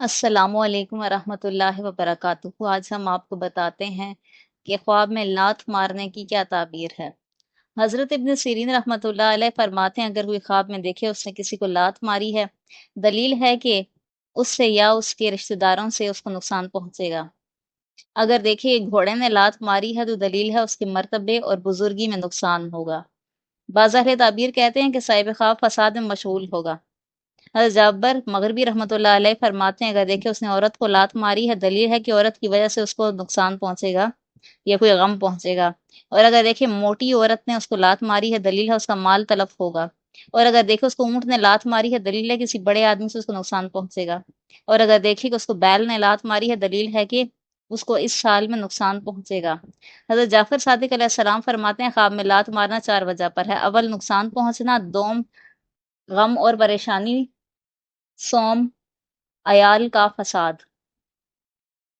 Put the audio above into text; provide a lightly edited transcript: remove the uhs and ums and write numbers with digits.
السلام علیکم ورحمۃ اللہ وبرکاتہ۔ آج ہم آپ کو بتاتے ہیں کہ خواب میں لات مارنے کی کیا تعبیر ہے۔ حضرت ابن سیرین رحمۃ اللہ علیہ فرماتے ہیں اگر کوئی خواب میں دیکھے اس نے کسی کو لات ماری ہے، دلیل ہے کہ اس سے یا اس کے رشتہ داروں سے اس کو نقصان پہنچے گا۔ اگر دیکھے ایک گھوڑے نے لات ماری ہے تو دلیل ہے اس کے مرتبے اور بزرگی میں نقصان ہوگا۔ بعض اہل تعبیر کہتے ہیں کہ صاحب خواب فساد میں مشغول ہوگا۔ حضرت جابر مغربی رحمۃ اللہ علیہ فرماتے ہیں اگر دیکھے اس نے عورت کو لات ماری ہے، دلیل ہے کہ عورت کی وجہ سے اس کو نقصان پہنچے گا یا کوئی غم پہنچے گا۔ اور اگر دیکھے موٹی عورت نے اس کو لات ماری ہے، دلیل ہے اس کا مال تلف ہوگا۔ اور اگر دیکھے اس کو اونٹ نے لات ماری ہے، دلیل ہے کسی بڑے آدمی سے اس کو نقصان پہنچے گا۔ اور اگر دیکھے کہ اس کو بیل نے لات ماری ہے، دلیل ہے کہ اس کو اس سال میں نقصان پہنچے گا۔ حضرت جعفر صادق علیہ السلام فرماتے ہیں خواب میں لات مارنا 4 وجہ پر ہے۔ اول نقصان پہنچنا، دوم غم اور پریشانی، سوم عیال کا فساد۔